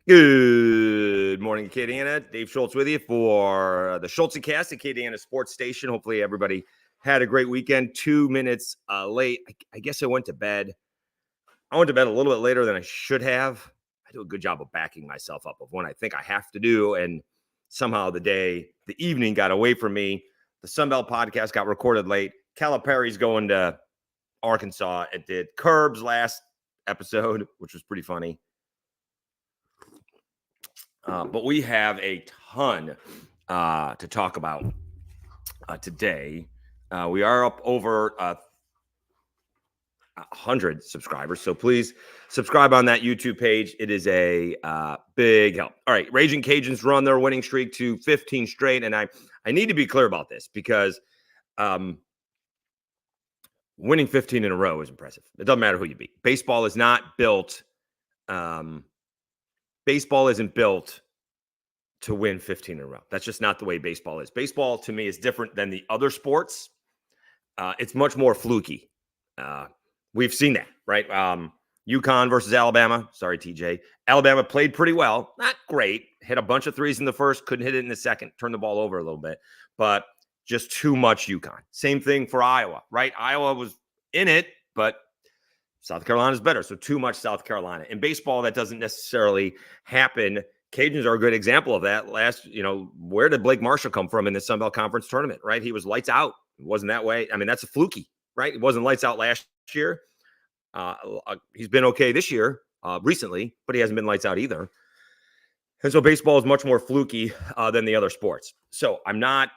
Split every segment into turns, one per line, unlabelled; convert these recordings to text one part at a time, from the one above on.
Good morning, Acadiana. Dave Schultz with you for the Schultzycast, Acadiana Sports Station. Hopefully everybody had a great weekend. 2 minutes late. I guess I went to bed. I went to bed a little bit later than I should have. I do a good job of backing myself up of when I think I have to do, and somehow the evening got away from me. The Sunbelt podcast got recorded late. Calipari's going to Arkansas. It did Curbs last episode, which was pretty funny. But we have a ton to talk about today. We are up over 100 subscribers, so please subscribe on that YouTube page. It is a big help. All right, Ragin Cajuns run their winning streak to 15 straight, and I need to be clear about this because winning 15 in a row is impressive. It doesn't matter who you beat. Baseball is not built. Baseball isn't built to win 15 in a row. That's just not the way baseball is. Baseball, to me, is different than the other sports. It's much more fluky. We've seen that, right? UConn versus Alabama. Sorry, TJ. Alabama played pretty well. Not great. Hit a bunch of threes in the first. Couldn't hit it in the second. Turned the ball over a little bit. But just too much UConn. Same thing for Iowa, right? Iowa was in it, but South Carolina's better. So too much South Carolina. In baseball, that doesn't necessarily happen. Cajuns are a good example of that. Where did Blake Marshall come from in the Sun Belt Conference tournament, right? He was lights out. It wasn't that way. I mean, that's a fluky, right? It wasn't lights out last year. He's been okay this year, recently, but he hasn't been lights out either. And so baseball is much more fluky than the other sports. So to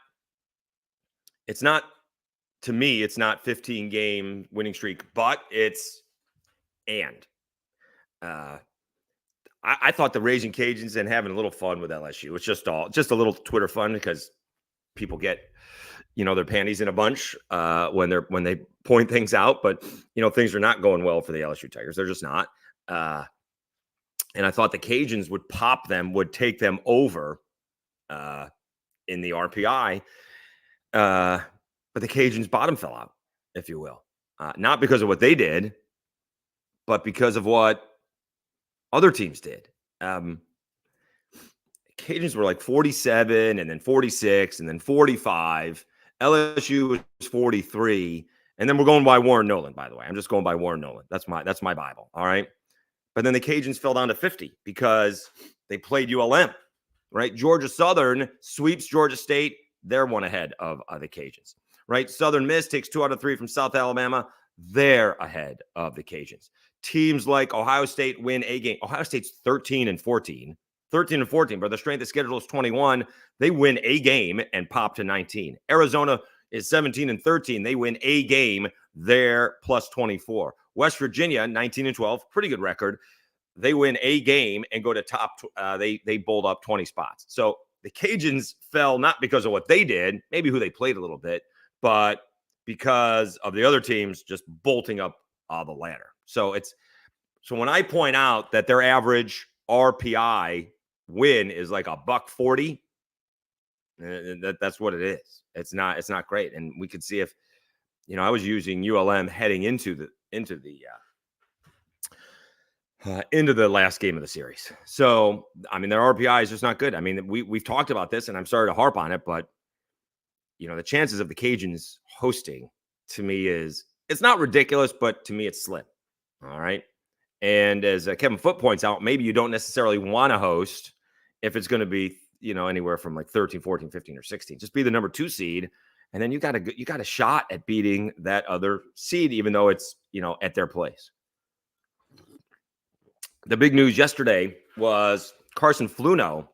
me, it's not 15-game winning streak, but it's I thought the Ragin Cajuns and having a little fun with LSU. It's just a little Twitter fun because people get, their panties in a bunch when they point things out. But, things are not going well for the LSU Tigers. They're just not. And I thought the Cajuns would pop them, would take them over in the RPI. But the Cajuns' bottom fell out, if you will. Not because of what they did, but because of what other teams did. Cajuns were like 47 and then 46 and then 45. LSU was 43. And then we're going by Warren Nolan, by the way. I'm just going by Warren Nolan. That's my Bible. All right. But then the Cajuns fell down to 50 because they played ULM, right? Georgia Southern sweeps Georgia State. They're one ahead of the Cajuns, right? Southern Miss takes 2 out of 3 from South Alabama. They're ahead of the Cajuns. Teams like Ohio State win a game. Ohio State's 13 and 14, but their strength of schedule is 21. They win a game and pop to 19. Arizona is 17 and 13. They win a game. They're plus 24. West Virginia, 19 and 12, pretty good record. They win a game and go to top. They bowled up 20 spots. So the Cajuns fell not because of what they did, maybe who they played a little bit, but because of the other teams just bolting up the ladder. So when I point out that their average RPI win is like $140, that's what it is. It's not great. And we could see if, I was using ULM heading into the last game of the series. So, I mean, their RPI is just not good. I mean, we've talked about this, and I'm sorry to harp on it, but, the chances of the Cajuns hosting, to me, it's not ridiculous, but to me, it's slim. All right. And as Kevin Foote points out, maybe you don't necessarily want to host if it's going to be, anywhere from like 13, 14, 15, or 16. Just be the number 2 seed. And then you got a shot at beating that other seed, even though it's, at their place. The big news yesterday was Carson Fluno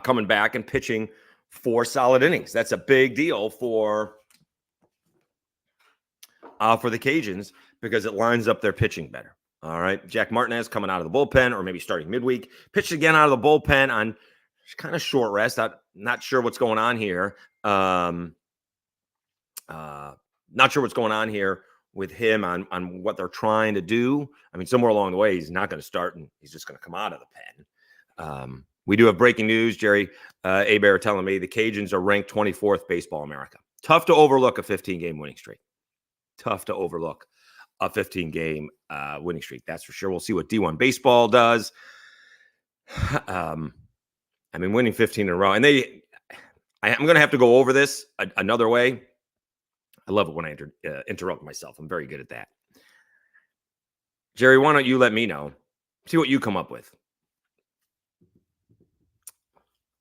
coming back and pitching 4 solid innings. That's a big deal for the Cajuns because it lines up their pitching better. All right. Jack Martinez coming out of the bullpen or maybe starting midweek. Pitched again out of the bullpen on kind of short rest. I'm not sure what's going on here. Not sure what's going on here with him on what they're trying to do. I mean, somewhere along the way, he's not going to start and he's just going to come out of the pen. We do have breaking news. Jerry Abear telling me the Cajuns are ranked 24th Baseball America. Tough to overlook a 15-game winning streak. Tough to overlook a 15-game winning streak. That's for sure. We'll see what D1 baseball does. I mean, winning 15 in a row, and I'm going to have to go over this another way. I love it when I interrupt myself. I'm very good at that. Jerry, why don't you let me know? See what you come up with.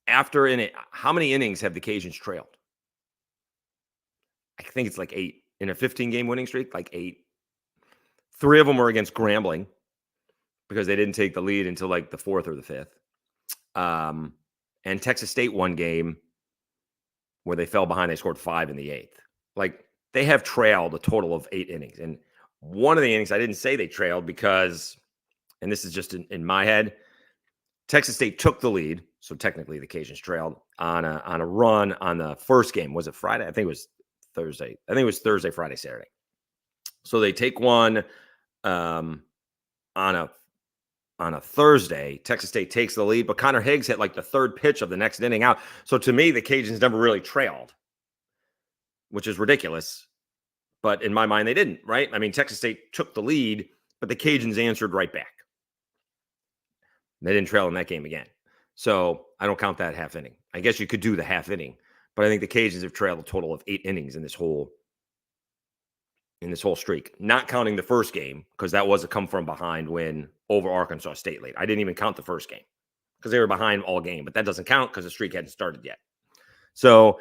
After how many innings have the Cajuns trailed? I think it's like 8 in a 15-game winning streak, like 8. 3 of them were against Grambling because they didn't take the lead until like the 4th or the 5th. And Texas State one game where they fell behind. They scored 5 in the 8th. Like, they have trailed a total of 8 innings. And one of the innings, I didn't say they trailed because, and this is just in my head, Texas State took the lead. So technically the Cajuns trailed on a run on the first game. Was it Friday? I think it was Thursday. I think it was Thursday, Friday, Saturday. So they take one on a Thursday. Texas State takes the lead, but Connor Higgs hit like the 3rd pitch of the next inning out. So to me, the Cajuns never really trailed, which is ridiculous. But in my mind, they didn't, right? I mean, Texas State took the lead, but the Cajuns answered right back. They didn't trail in that game again. So I don't count that half inning. I guess you could do the half inning, but I think the Cajuns have trailed a total of 8 innings in this whole streak, not counting the first game, because that was a come from behind win over Arkansas State late. I didn't even count the first game because they were behind all game, but that doesn't count because the streak hadn't started yet. So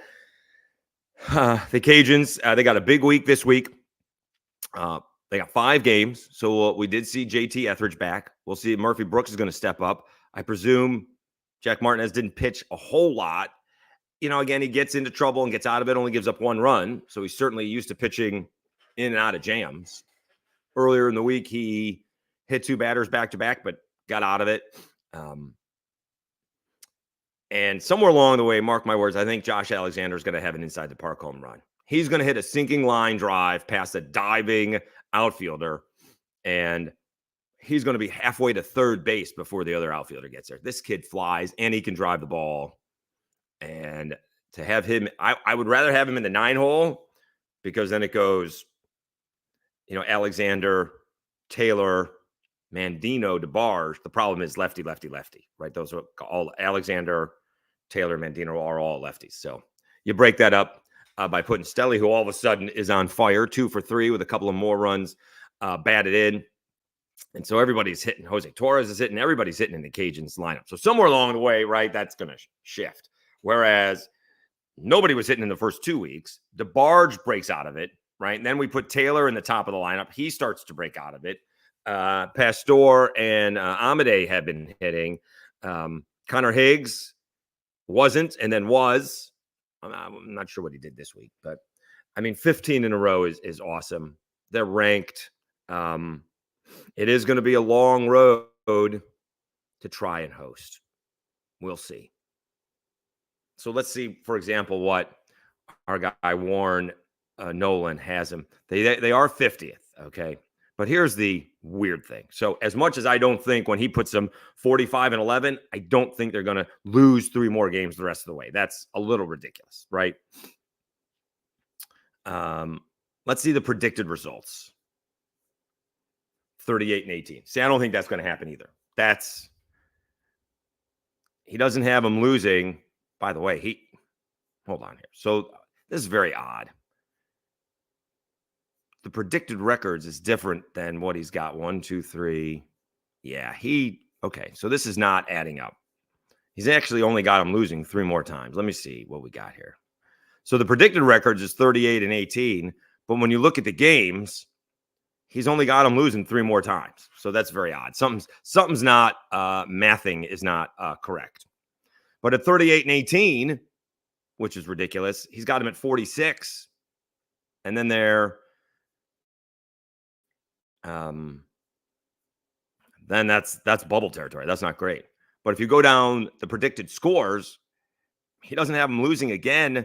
the Cajuns, they got a big week this week. They got 5 games. So we did see JT Etheridge back. We'll see if Murphy Brooks is going to step up. I presume Jack Martinez didn't pitch a whole lot. You know, again, he gets into trouble and gets out of it, only gives up 1 run. So he's certainly used to pitching in and out of jams. Earlier in the week, he hit 2 batters back-to-back, but got out of it. And somewhere along the way, mark my words, I think Josh Alexander is going to have an inside the park home run. He's going to hit a sinking line drive past a diving outfielder, and he's going to be halfway to third base before the other outfielder gets there. This kid flies, and he can drive the ball. And to have him, I would rather have him in the 9 hole, because then it goes, Alexander, Taylor, Mandino, DeBarge. The problem is lefty, right? Those are all Alexander, Taylor, Mandino are all lefties. So you break that up by putting Stelly, who all of a sudden is on fire, 2 for 3 with a couple of more runs batted in. And so everybody's hitting. Jose Torres is hitting. Everybody's hitting in the Cajuns lineup. So somewhere along the way, right, that's going to shift. Whereas nobody was hitting in the first 2 weeks. DeBarge breaks out of it, right? And then we put Taylor in the top of the lineup. He starts to break out of it. Pastor and Amade have been hitting. Connor Higgs wasn't, and then was. I'm not sure what he did this week, but I mean, 15 in a row is awesome. They're ranked. It is going to be a long road to try and host. We'll see. So let's see, for example, what our guy Warren Nolan has him. They are 50th, okay? But here's the weird thing. So as much as I don't think when he puts them 45-11, I don't think they're going to lose 3 more games the rest of the way. That's a little ridiculous, right? Let's see the predicted results. 38-18. See, I don't think that's going to happen either. He doesn't have them losing. By the way, hold on here. So this is very odd. The predicted records is different than what he's got. 1, 2, 3. Yeah, okay. So this is not adding up. He's actually only got him losing 3 more times. Let me see what we got here. So the predicted records is 38-18, but when you look at the games, he's only got him losing 3 more times. So that's very odd. Something's not mathing is not correct. But at 38-18, which is ridiculous, he's got him at 46. And then then that's bubble territory. That's not great. But if you go down the predicted scores, he doesn't have him losing again. I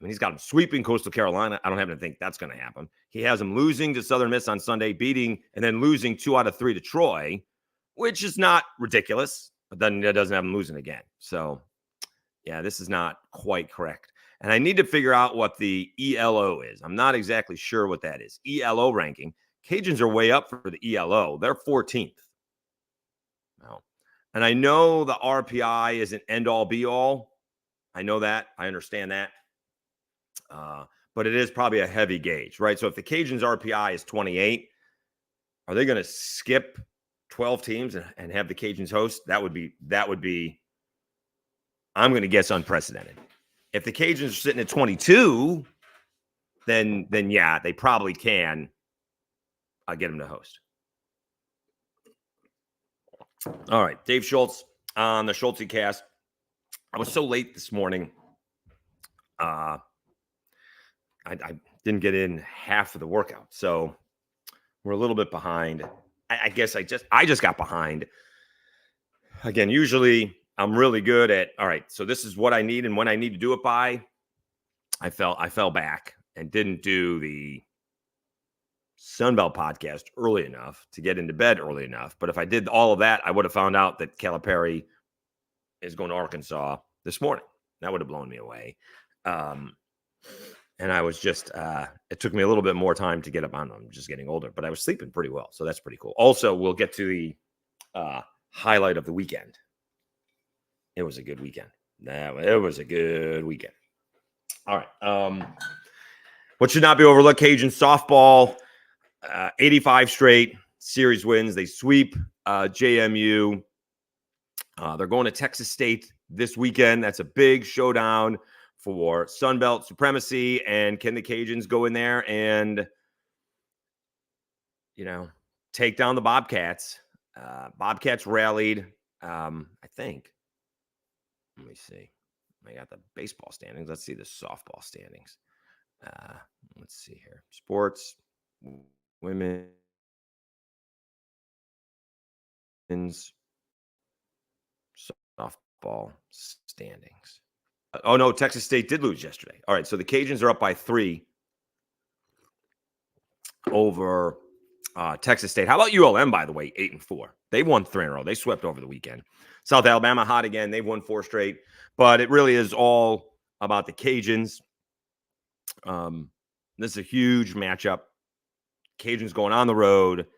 mean, he's got him sweeping Coastal Carolina. I don't happen to think that's going to happen. He has him losing to Southern Miss on Sunday, beating, and then losing 2 out of 3 to Troy, which is not ridiculous. But then it doesn't have him losing again. So, yeah, this is not quite correct. And I need to figure out what the ELO is. I'm not exactly sure what that is. ELO ranking. Cajuns are way up for the ELO. They're 14th. Well, And I know the RPI isn't end all be all. I know that. I understand that. But it is probably a heavy gauge, right? So if the Cajuns RPI is 28, are they going to skip 12 teams and have the Cajuns host? That would be, I'm going to guess, unprecedented. If the Cajuns are sitting at 22, then yeah, they probably can get them to host. All right, Dave Schultz on the Schultzycast. I was so late this morning. I didn't get in half of the workout, so we're a little bit behind. I guess I just got behind. Again, usually I'm really good at, all right, so this is what I need and when I need to do it by. I fell back and didn't do the Sunbelt podcast early enough to get into bed early enough. But if I did all of that, I would have found out that Calipari is going to Arkansas this morning. That would have blown me away. And I was just, it took me a little bit more time to get up on them. I'm just getting older, but I was sleeping pretty well. So that's pretty cool. Also, we'll get to the highlight of the weekend. It was a good weekend. It was a good weekend. All right. What should not be overlooked? Cajun softball, 85 straight series wins. They sweep JMU. They're going to Texas State this weekend. That's a big showdown for Sunbelt supremacy. And can the Cajuns go in there and, take down the Bobcats? Bobcats rallied, I think. Let me see. I got the baseball standings. Let's see the softball standings. Let's see here. Sports, women's softball standings. Oh, no, Texas State did lose yesterday. All right, so the Cajuns are up by 3 over Texas State. How about ULM, by the way, 8-4? They won 3 in a row. They swept over the weekend. South Alabama hot again. They've won 4 straight. But it really is all about the Cajuns. This is a huge matchup. Cajuns going on the road.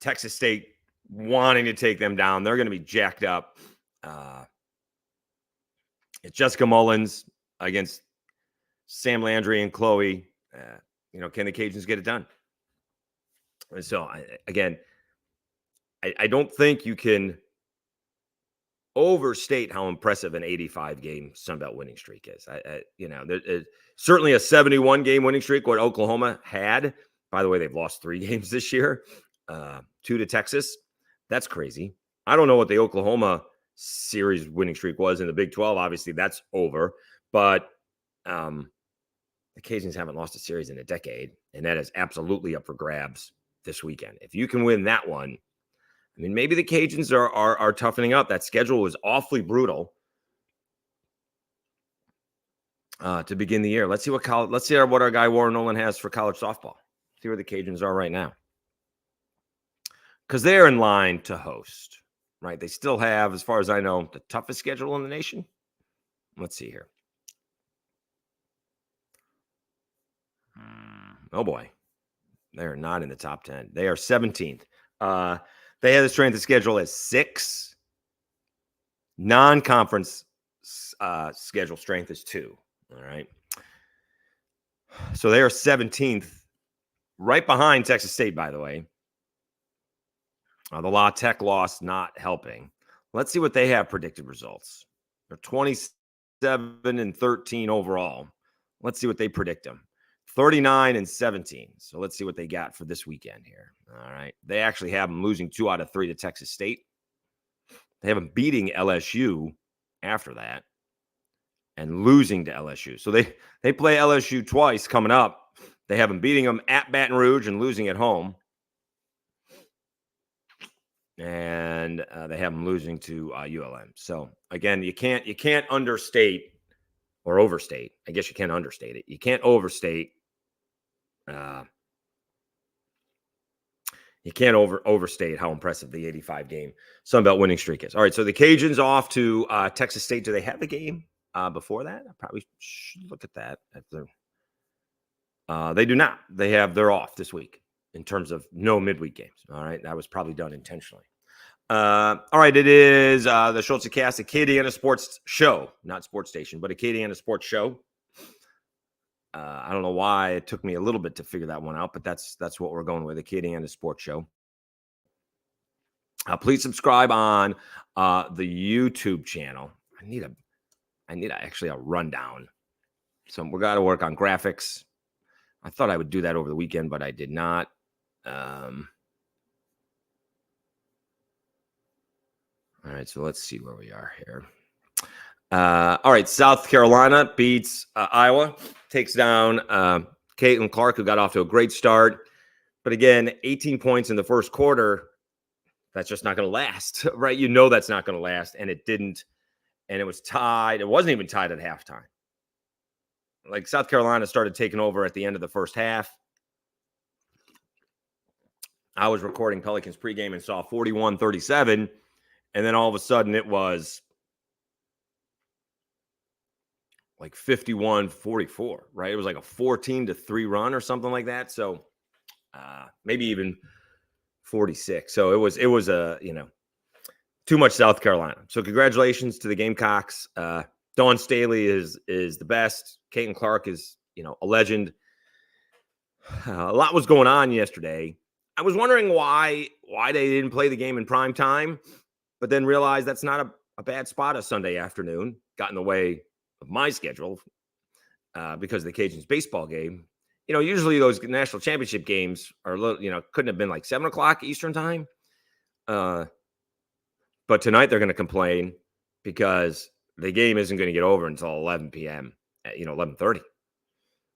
Texas State wanting to take them down. They're going to be jacked up. It's Jessica Mullins against Sam Landry and Chloe. Can the Cajuns get it done? And so, I don't think you can overstate how impressive an 85-game Sunbelt winning streak is. There's certainly a 71-game winning streak, what Oklahoma had. By the way, they've lost 3 games this year, 2 to Texas. That's crazy. I don't know what the Oklahoma series winning streak was in the Big 12. Obviously, that's over. But the Cajuns haven't lost a series in a decade, and that is absolutely up for grabs this weekend. If you can win that one, maybe the Cajuns are toughening up. That schedule was awfully brutal to begin the year. Let's see what our guy Warren Nolan has for college softball. See where the Cajuns are right now, because they're in line to host. Right? They still have, as far as I know, the toughest schedule in the nation. Let's see here. Oh boy, they're not in the top 10. They are 17th. They have the strength of schedule as 6. Non-conference schedule strength is 2. All right. So they are 17th, right behind Texas State, by the way. The La Tech loss not helping. Let's see what they have predicted results. They're 27-13 overall. Let's see what they predict them. 39-17. So let's see what they got for this weekend here. All right. They actually have them losing 2 out of 3 to Texas State. They have them beating LSU after that and losing to LSU. So they play LSU twice coming up. They have them beating them at Baton Rouge and losing at home. And they have them losing to ULM. So again, you can't understate or overstate. I guess you can't understate it. You can't overstate. You can't overstate how impressive the 85-game Sunbelt winning streak is. All right, so the Cajuns off to Texas State. Do they have the game before that? I probably should look at that. They do not. They're off this week in terms of no midweek games. All right, that was probably done intentionally. All right, it is the Schultzycast Acadiana Sports Show, not Sports Station, but Acadiana Sports Show. I don't know why it took me a little bit to figure that one out, but that's what we're going with, Acadiana Sports Show. Please subscribe on the YouTube channel. I need actually a rundown. So we got to work on graphics. I thought I would do that over the weekend, but I did not. All right, so let's see where we are here. All right, South Carolina beats Iowa, takes down Caitlin Clark, who got off to a great start. But again, 18 points in the first quarter, that's just not going to last, right? You know that's not going to last, and it didn't. And it was tied. It wasn't even tied at halftime. Like South Carolina started taking over at the end of the first half. I was recording Pelicans pregame and saw 41-37, and then all of a sudden it was like 51-44, right? It was like a 14-3 run or something like that. So maybe even 46. So it was a, too much South Carolina. So congratulations to the Gamecocks. Dawn Staley is the best. Caitlin Clark is, a legend. A lot was going on yesterday. I was wondering why they didn't play the game in prime time, but then realized that's not a bad spot a Sunday afternoon. Got in the way of my schedule because of the Cajuns baseball game. Usually those national championship games are a little, couldn't have been like 7:00 Eastern time. But tonight they're going to complain because the game isn't going to get over until 11 p.m. at 11:30,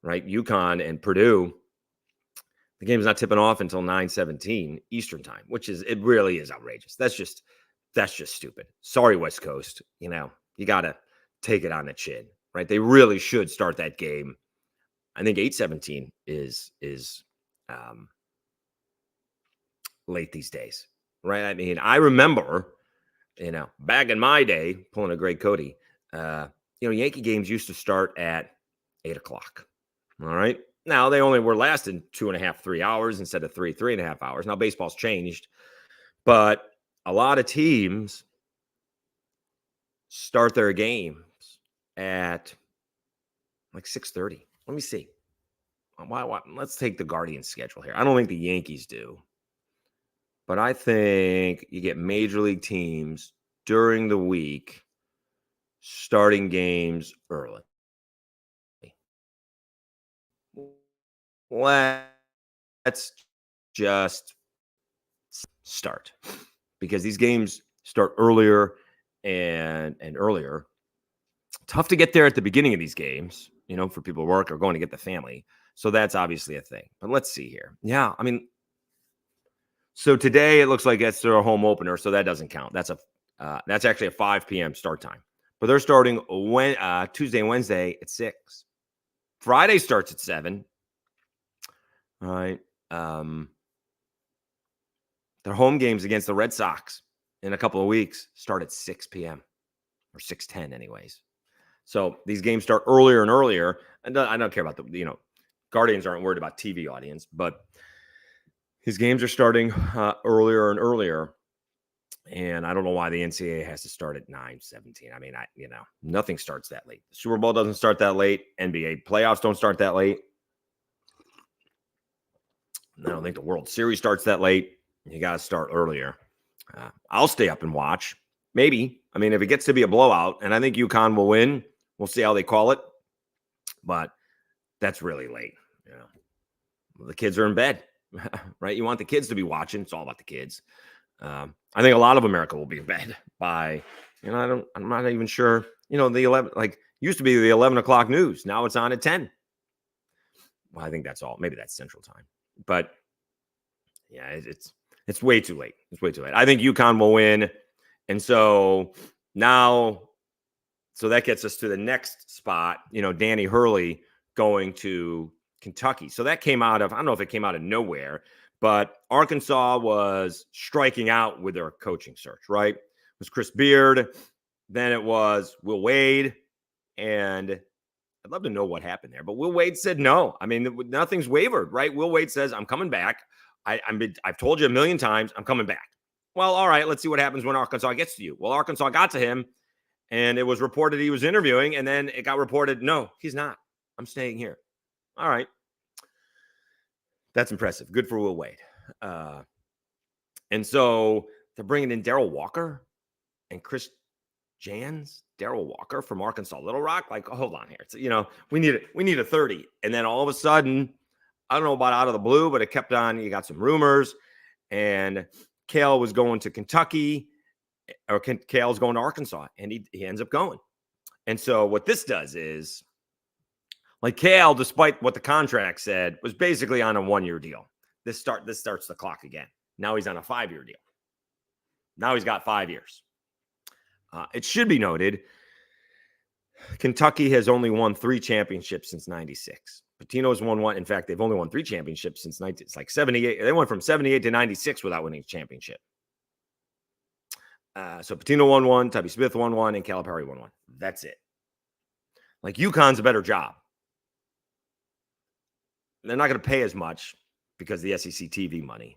right? UConn and Purdue. The game's not tipping off until 9:17 Eastern time, it really is outrageous. That's just stupid. Sorry, West Coast. You got to take it on the chin, right? They really should start that game. I think 8:17 is late these days, right? I mean, I remember, back in my day, pulling a Greg Cody, Yankee games used to start at 8:00. All right. Now they only were lasting 2.5, 3 hours instead of 3.5 hours. Now baseball's changed, but a lot of teams start their games at like 6:30. Let me see. Why? Let's take the Guardians schedule here. I don't think the Yankees do, but I think you get major league teams during the week starting games early. Let's just start because these games start earlier and earlier. Tough to get there at the beginning of these games, for people who work or going to get the family. So that's obviously a thing. But let's see here. Yeah, I mean, so today it looks like it's their home opener, so that doesn't count. That's actually a 5 p.m. start time. But they're starting Tuesday and Wednesday at 6. Friday starts at 7. All right. Their home games against the Red Sox in a couple of weeks start at 6 p.m. or 6:10 anyways. So these games start earlier and earlier. And I don't care about Guardians aren't worried about TV audience, but his games are starting earlier and earlier. And I don't know why the NCAA has to start at 9:17. I mean, nothing starts that late. The Super Bowl doesn't start that late. NBA playoffs don't start that late. I don't think the World Series starts that late. You got to start earlier. I'll stay up and watch. Maybe. I mean, if it gets to be a blowout, and I think UConn will win, we'll see how they call it. But that's really late. The kids are in bed, right? You want the kids to be watching. It's all about the kids. I think a lot of America will be in bed by, I'm not even sure, the 11, used to be the 11 o'clock news. Now it's on at 10. Well, I think that's all. Maybe that's Central Time. But yeah, it's way too late. It's way too late. I think UConn will win. And so now, that gets us to the next spot, Danny Hurley going to Kentucky. So that came out of, I don't know if it came out of nowhere, but Arkansas was striking out with their coaching search, right? It was Chris Beard. Then it was Will Wade. And I'd love to know what happened there. But Will Wade said no. I mean, nothing's wavered, right? Will Wade says, I'm coming back. I've told you a million times, I'm coming back. Well, all right, let's see what happens when Arkansas gets to you. Well, Arkansas got to him, and it was reported he was interviewing, and then it got reported, no, he's not. I'm staying here. All right. That's impressive. Good for Will Wade. And so they're bringing in Darrell Walker and Chris Jans. Darrell Walker from Arkansas Little Rock. Like, hold on here. It's, we need a 30. And then all of a sudden, I don't know about out of the blue, but it kept on. You got some rumors, and Cale was going to Kentucky, or Cale's going to Arkansas, and he ends up going. And so what this does is, like, Cale, despite what the contract said, was basically on a 1-year deal. This starts the clock again. Now he's on a 5-year deal. Now he's got 5 years. It should be noted, Kentucky has only won 3 championships since 96. Pitino's won 1. In fact, they've only won 3 championships since it's like 78. They went from 78 to 96 without winning a championship. So Pitino won 1, Tubby Smith won 1, and Calipari won 1. That's it. Like, UConn's a better job. They're not going to pay as much because of the SEC TV money.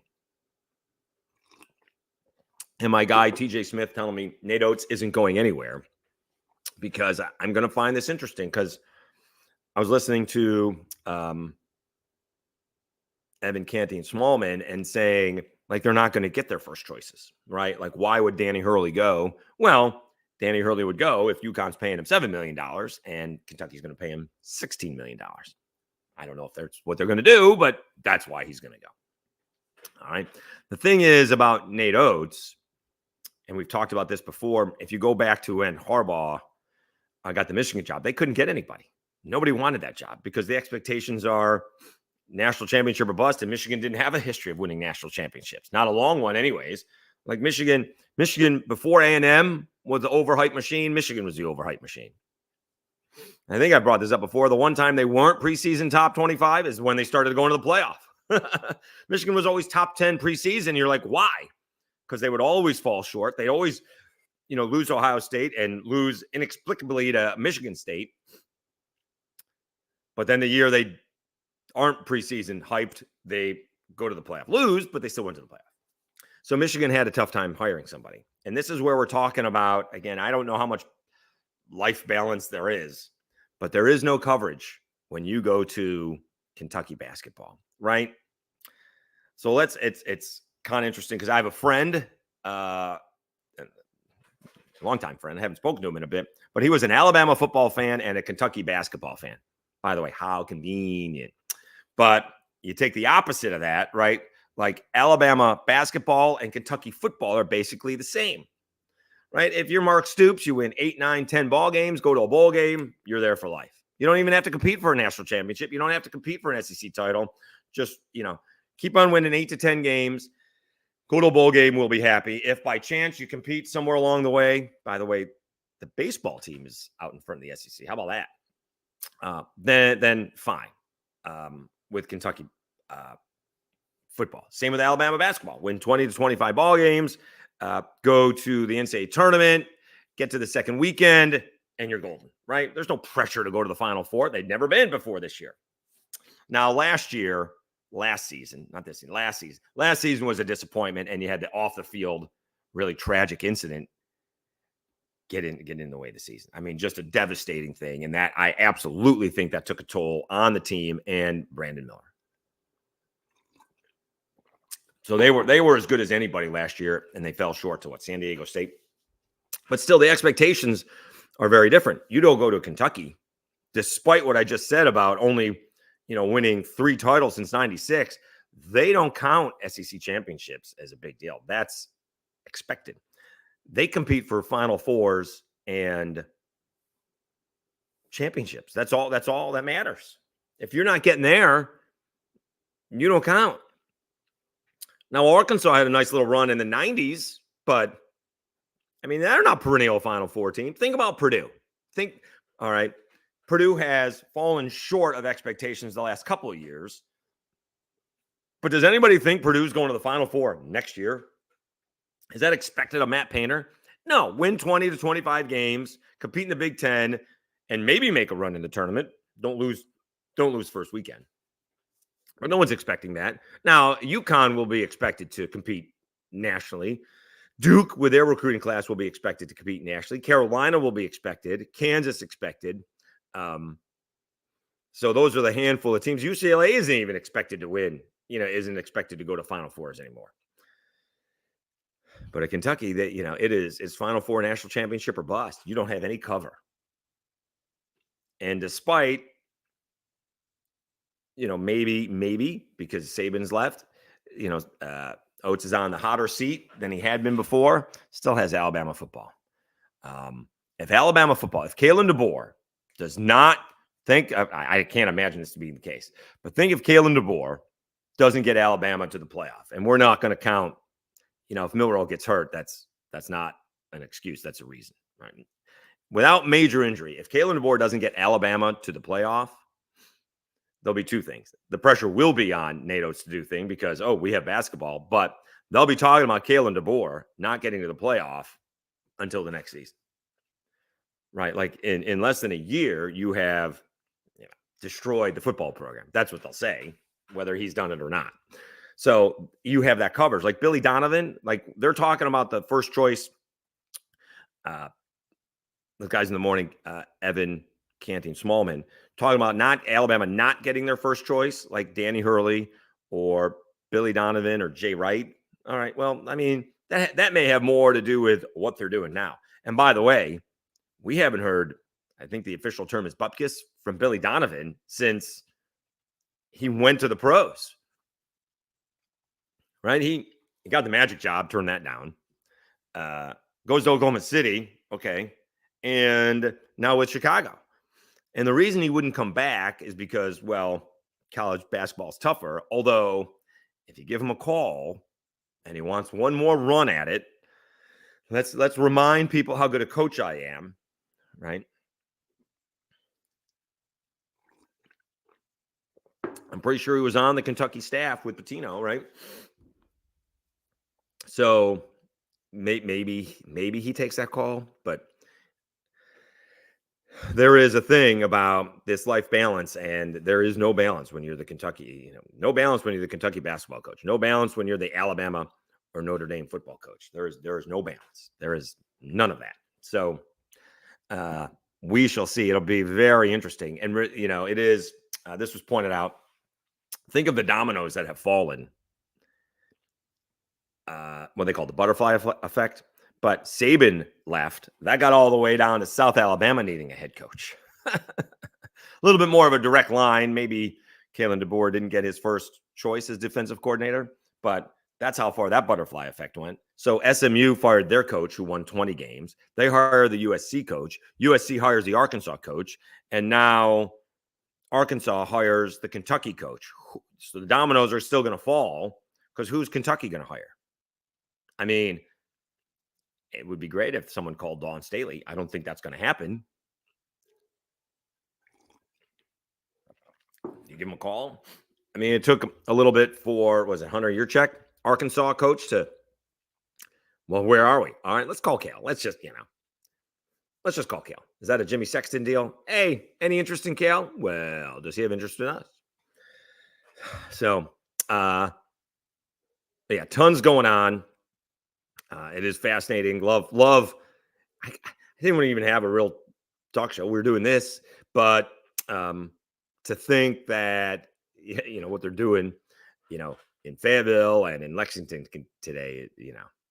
And my guy, TJ Smith, telling me Nate Oates isn't going anywhere, because I'm going to find this interesting, because I was listening to Evan Canty and Smallman and saying, like, they're not going to get their first choices, right? Like, why would Danny Hurley go? Well, Danny Hurley would go if UConn's paying him $7 million and Kentucky's going to pay him $16 million. I don't know if that's what they're going to do, but that's why he's going to go. All right. The thing is about Nate Oates, and we've talked about this before, if you go back to when Harbaugh got the Michigan job, they couldn't get anybody. Nobody wanted that job because the expectations are national championship or bust, and Michigan didn't have a history of winning national championships. Not a long one anyways. Like Michigan before A&M was the overhyped machine. Michigan was the overhyped machine. I think I brought this up before. The one time they weren't preseason top 25 is when they started going to the playoff. Michigan was always top 10 preseason. You're like, why? Because they would always fall short. They always, lose Ohio State and lose inexplicably to Michigan State. But then the year they aren't preseason hyped, they go to the playoff. Lose, but they still went to the playoff. So Michigan had a tough time hiring somebody. And this is where we're talking about, again, I don't know how much life balance there is, but there is no coverage when you go to Kentucky basketball, right? So it's kind of interesting because I have a friend, a longtime friend. I haven't spoken to him in a bit, but he was an Alabama football fan and a Kentucky basketball fan. By the way, how convenient. But you take the opposite of that, right? Like Alabama basketball and Kentucky football are basically the same, right? If you're Mark Stoops, you win 8, 9, 10 ball games, go to a bowl game, you're there for life. You don't even have to compete for a national championship. You don't have to compete for an SEC title. Just, keep on winning 8 to 10 games. Go to a bowl game, we'll be happy. If by chance you compete somewhere along the way, by the way, the baseball team is out in front of the SEC. How about that? Then fine. With Kentucky football. Same with Alabama basketball. Win 20 to 25 ball games, go to the NCAA tournament, get to the second weekend, and you're golden, right? There's no pressure to go to the Final Four. They'd never been before this year. Now, last season was a disappointment, and you had the off-the-field, really tragic incident get in the way of the season. I mean, just a devastating thing, and that I absolutely think that took a toll on the team and Brandon Miller. So they were as good as anybody last year, and they fell short to San Diego State. But still, the expectations are very different. You don't go to Kentucky, despite what I just said about only, winning 3 titles since 96. They don't count SEC championships as a big deal. That's expected. They compete for Final Fours and championships. That's all that matters. If you're not getting there, you don't count. Now, Arkansas had a nice little run in the 90s, but, they're not perennial Final Four team. Think about Purdue. All right, Purdue has fallen short of expectations the last couple of years. But does anybody think Purdue's going to the Final Four next year? Is that expected of Matt Painter? No. Win 20 to 25 games, compete in the Big Ten, and maybe make a run in the tournament. Don't lose first weekend. But no one's expecting that. Now, UConn will be expected to compete nationally. Duke, with their recruiting class, will be expected to compete nationally. Carolina will be expected. Kansas expected. So those are the handful of teams. UCLA isn't even expected to win. Isn't expected to go to Final Fours anymore. But at Kentucky, that it's Final Four, national championship, or bust. You don't have any cover. And despite, maybe because Saban's left, Oates is on the hotter seat than he had been before, still has Alabama football. If Kalen DeBoer does not think, I can't imagine this to be the case, but think if Kalen DeBoer doesn't get Alabama to the playoff, and we're not going to count, if Milroe gets hurt, that's not an excuse. That's a reason, right? Without major injury, if Kalen DeBoer doesn't get Alabama to the playoff, there'll be two things. The pressure will be on Nate Oates to do things because, we have basketball, but they'll be talking about Kalen DeBoer not getting to the playoff until the next season, right? Like in less than a year, you have destroyed the football program. That's what they'll say, whether he's done it or not. So you have that coverage. Like Billy Donovan, like they're talking about the first choice. The guys in the morning, Evan Canting Smallman, talking about Alabama not getting their first choice, like Danny Hurley or Billy Donovan or Jay Wright. All right. Well, I mean, that may have more to do with what they're doing now. And by the way, we haven't heard, I think the official term is bupkis, from Billy Donovan since he went to the pros. Right? He got the Magic job, turned that down. Goes to Oklahoma City, okay, and now with Chicago. And the reason he wouldn't come back is because, college basketball is tougher. Although, if you give him a call and he wants one more run at it, let's remind people how good a coach I am, right? I'm pretty sure he was on the Kentucky staff with Pitino, right? So maybe he takes that call, but there is a thing about this life balance, and there is no balance when you're the Kentucky, no balance when you're the Kentucky basketball coach, no balance when you're the Alabama or Notre Dame football coach. There is no balance. There is none of that. So we shall see. It'll be very interesting. And, it is, this was pointed out. Think of the dominoes that have fallen. What they call the butterfly effect. But Saban left. That got all the way down to South Alabama needing a head coach. A little bit more of a direct line. Maybe Kalen DeBoer didn't get his first choice as defensive coordinator, but that's how far that butterfly effect went. So SMU fired their coach who won 20 games. They hire the USC coach. USC hires the Arkansas coach. And now Arkansas hires the Kentucky coach. So the dominoes are still going to fall because who's Kentucky going to hire? I mean, it would be great if someone called Dawn Staley. I don't think that's going to happen. You give him a call. I mean, it took a little bit for, was it Hunter Yurchek, Arkansas coach, to, where are we? All right, let's call Kale. Let's just call Kale. Is that a Jimmy Sexton deal? Hey, any interest in Kale? Well, does he have interest in us? So, tons going on. It is fascinating. Love. I didn't even have a real talk show. We're doing this, but to think that, what they're doing, in Fayetteville and in Lexington today,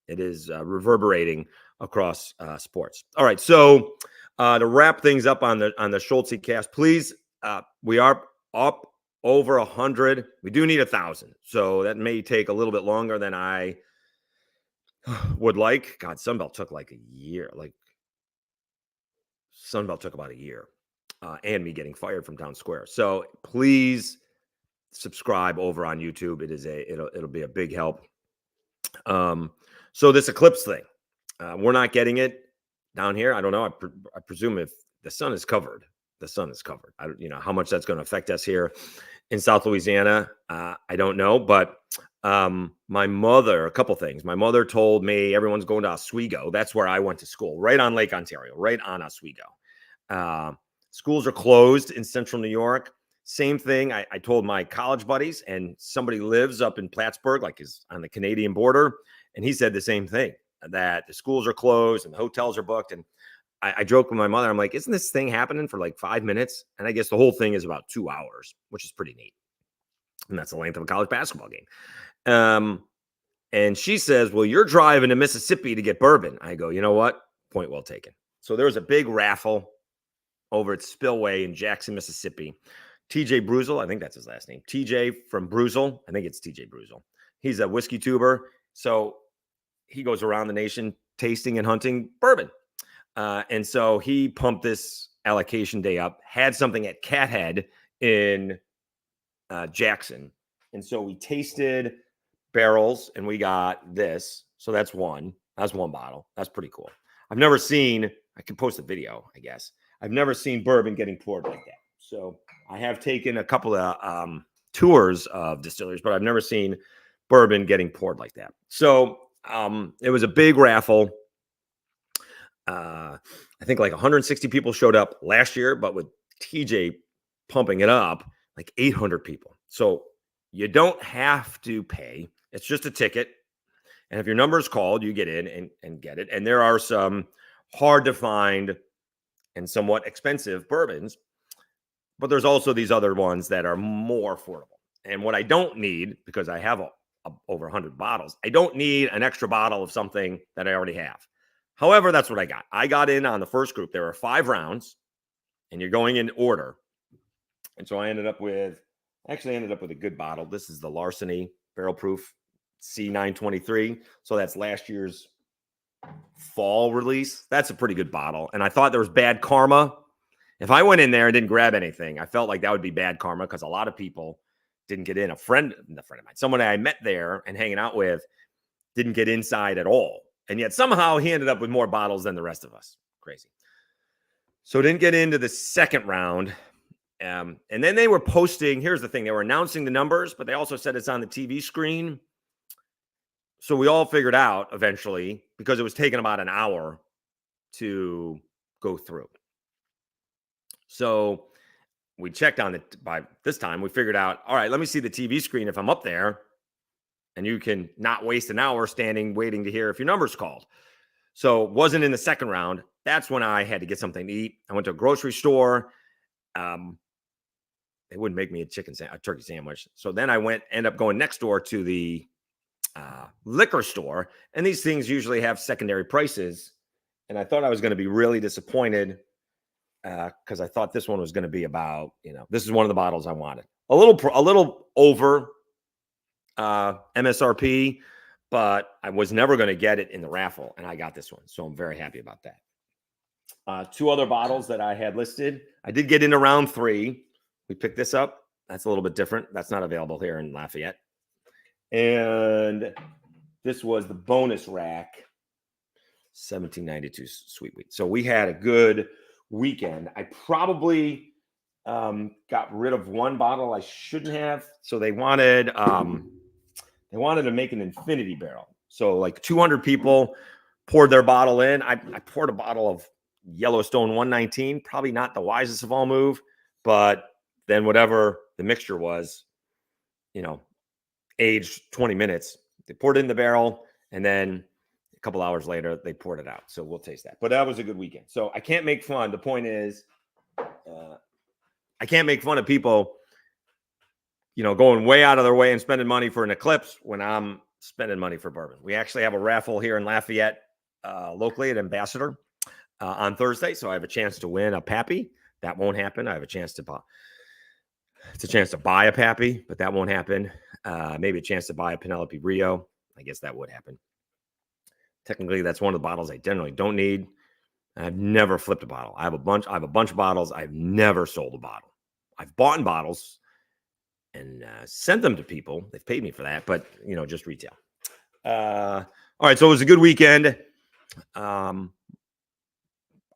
it is reverberating across sports. All right. So to wrap things up on the Schultzycast, please, we are up over 100. We do need 1,000. So that may take a little bit longer than I would like. God, Sunbelt took like a year. Sunbelt took about a year, and me getting fired from Town Square. So please subscribe over on YouTube. It'll be a big help. So this Eclipse thing, we're not getting it down here. I don't know. I presume if the sun is covered, I don't, how much that's going to affect us here in South Louisiana. I don't know, but my mother, a couple things. My mother told me everyone's going to Oswego. That's where I went to school, right on Lake Ontario, right on Oswego. Schools are closed in central New York. Same thing. I told my college buddies, and somebody lives up in Plattsburgh, like is on the Canadian border, and he said the same thing. that the schools are closed and the hotels are booked. And I joke with my mother. I'm like, isn't this thing happening for like 5 minutes? And I guess the whole thing is about 2 hours, which is pretty neat. And that's the length of a college basketball game. And she says, well, you're driving to Mississippi to get bourbon. I go, you know what? Point well taken. So there was a big raffle over at Spillway in Jackson, Mississippi. TJ Bruzel, I think that's his last name. TJ from Bruzel. I think it's TJ Bruzel. He's a whiskey tuber. So he goes around the nation tasting and hunting bourbon. And so he pumped this allocation day up, had something at Cathead in Jackson. And so we tasted barrels and we got this. So that's one. That's one bottle. That's pretty cool. I've never seen, I can post a video, I guess. I've never seen bourbon getting poured like that. So I have taken a couple of tours of distilleries, but I've never seen bourbon getting poured like that. So it was a big raffle. I think like 160 people showed up last year, but with TJ pumping it up, like 800 people. So you don't have to pay. It's just a ticket. And if your number is called, you get in and get it. And there are some hard to find and somewhat expensive bourbons, but there's also these other ones that are more affordable. And what I don't need, because I have over 100 bottles, I don't need an extra bottle of something that I already have. However, that's what I got. I got in on the first group. There were 5 rounds, and you're going in order. And so I ended up with a good bottle. This is the Larceny Barrel Proof C923. So that's last year's fall release. That's a pretty good bottle. And I thought there was bad karma. If I went in there and didn't grab anything, I felt like that would be bad karma because a lot of people didn't get in. A friend of mine, someone I met there and hanging out with, didn't get inside at all. And yet somehow he ended up with more bottles than the rest of us. Crazy. So didn't get into the second round. And then they were posting, here's the thing, they were announcing the numbers, but they also said it's on the TV screen. So we all figured out eventually, because it was taking about an hour to go through. So we checked on it by this time. We figured out, all right, let me see the TV screen if I'm up there. And you can not waste an hour standing waiting to hear if your number's called. So it wasn't in the second round. That's when I had to get something to eat. I went to a grocery store. They wouldn't make me a turkey sandwich. So then I end up going next door to the liquor store. And these things usually have secondary prices. And I thought I was going to be really disappointed because I thought this one was going to be about, this is one of the bottles I wanted. A little over MSRP, but I was never going to get it in the raffle, and I got this one. So I'm very happy about that. 2 other bottles that I had listed. I did get into round 3. We picked this up. That's a little bit different. That's not available here in Lafayette. And this was the bonus rack, 1792 sweet wheat. So we had a good weekend. I probably got rid of one bottle I shouldn't have. So they wanted to make an infinity barrel. So like 200 people poured their bottle in. I poured a bottle of Yellowstone 119, probably not the wisest of all move, but then whatever the mixture was, aged 20 minutes, they poured it in the barrel, and then a couple hours later, they poured it out. So we'll taste that. But that was a good weekend. So I can't make fun. The point is, I can't make fun of people, going way out of their way and spending money for an Eclipse when I'm spending money for bourbon. We actually have a raffle here in Lafayette, locally at Ambassador on Thursday. So I have a chance to win a Pappy. That won't happen. I have a chance to buy. It's a chance to buy a Pappy, but that won't happen. Maybe a chance to buy a Penelope Rio. I guess that would happen. Technically, that's one of the bottles I generally don't need. I've never flipped a bottle. I have a bunch of bottles. I've never sold a bottle. I've bought bottles and sent them to people. They've paid me for that, but just retail. All right. So it was a good weekend. On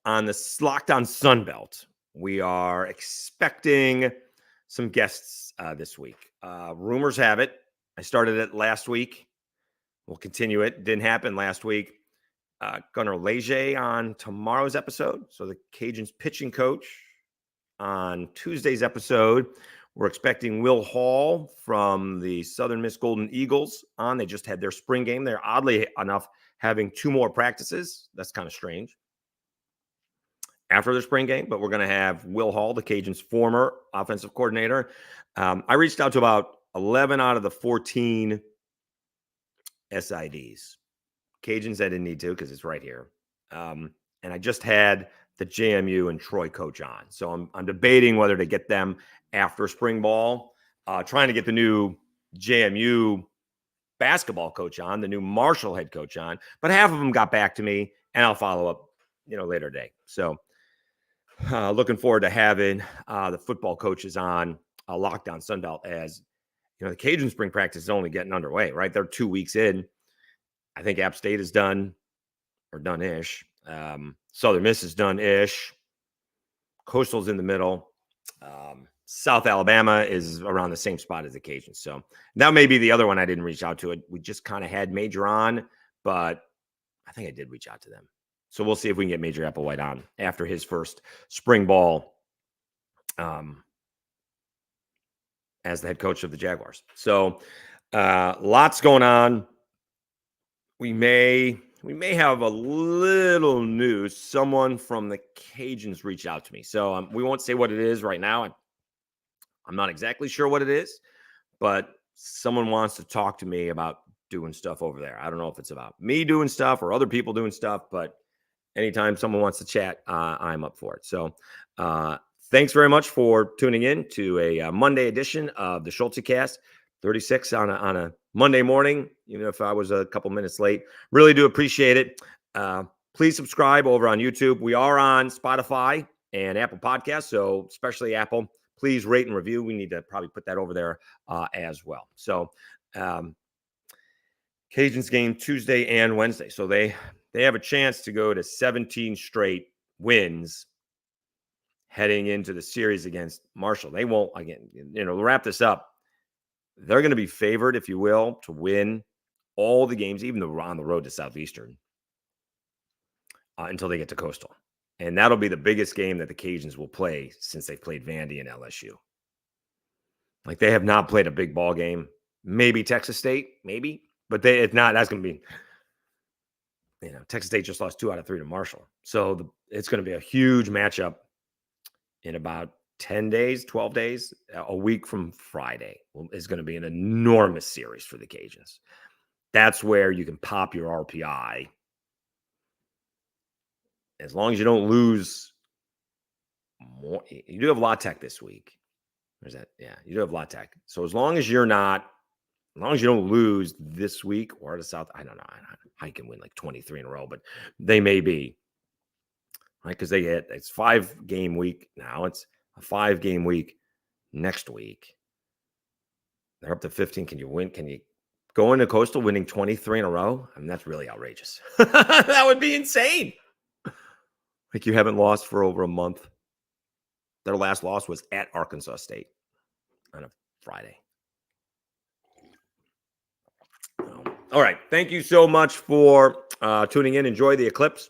the Lockdown Sunbelt, we are expecting some guests this week. Rumors have it. I started it last week. We'll continue it. Didn't happen last week. Gunnar Leger on tomorrow's episode. So the Cajuns pitching coach on Tuesday's episode. We're expecting Will Hall from the Southern Miss Golden Eagles on. They just had their spring game. They're oddly enough having 2 more practices. That's kind of strange after the spring game, but we're going to have Will Hall, the Cajuns' former offensive coordinator. I reached out to about 11 out of the 14 SIDs. Cajuns I didn't need to because it's right here. And I just had the JMU and Troy coach on. So I'm debating whether to get them after spring ball, trying to get the new JMU basketball coach on, the new Marshall head coach on, but half of them got back to me, and I'll follow up, later today. So looking forward to having the football coaches on Lockdown Sunbelt, as the Cajun spring practice is only getting underway, right? They're 2 weeks in. I think App State is done or done-ish. Southern Miss is done-ish. Coastal's in the middle. South Alabama is around the same spot as the Cajuns. So that may be the other one I didn't reach out to. We just kind of had Major on, but I think I did reach out to them. So we'll see if we can get Major Applewhite on after his first spring ball as the head coach of the Jaguars. So lots going on. We may have a little news. Someone from the Cajuns reached out to me. So we won't say what it is right now. I'm not exactly sure what it is, but someone wants to talk to me about doing stuff over there. I don't know if it's about me doing stuff or other people doing stuff, but anytime someone wants to chat, I'm up for it. So thanks very much for tuning in to a Monday edition of the Schultzycast, 36 on a Monday morning, even if I was a couple minutes late. Really do appreciate it. Please subscribe over on YouTube. We are on Spotify and Apple Podcasts, so especially Apple. Please rate and review. We need to probably put that over there as well. So Cajuns game Tuesday and Wednesday. So they have a chance to go to 17 straight wins heading into the series against Marshall. They won't, again, to wrap this up, they're going to be favored, if you will, to win all the games, even though we're on the road to Southeastern, until they get to Coastal. And that'll be the biggest game that the Cajuns will play since they've played Vandy and LSU. Like, they have not played a big ball game. Maybe Texas State, maybe. But if not, that's going to be, Texas State just lost 2 out of 3 to Marshall. So it's going to be a huge matchup in about 10 days, 12 days, a week from Friday. Is going to be an enormous series for the Cajuns. That's where you can pop your RPI. As long as you don't lose more. You do have La Tech this week. Where's that? Yeah, you do have La Tech. So as long as you don't lose this week or the South, I don't know how you can win like 23 in a row, but they may be. Right? Because it's 5-game week now. It's a 5-game week next week. They're up to 15. Can you win? Can you go into Coastal winning 23 in a row? I mean, that's really outrageous. That would be insane. Like, you haven't lost for over a month. Their last loss was at Arkansas State on a Friday. All right. Thank you so much for tuning in. Enjoy the Eclipse.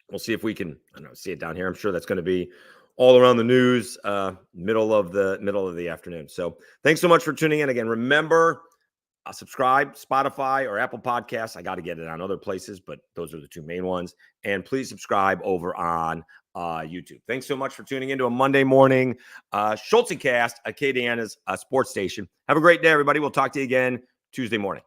We'll see if we can, see it down here. I'm sure that's going to be all around the news, middle of the afternoon. So thanks so much for tuning in. Again, remember, subscribe, Spotify or Apple Podcasts. I got to get it on other places, but those are the 2 main ones. And please subscribe over on YouTube. Thanks so much for tuning into a Monday morning Schultzycast, Acadiana's sports station. Have a great day, everybody. We'll talk to you again Tuesday morning.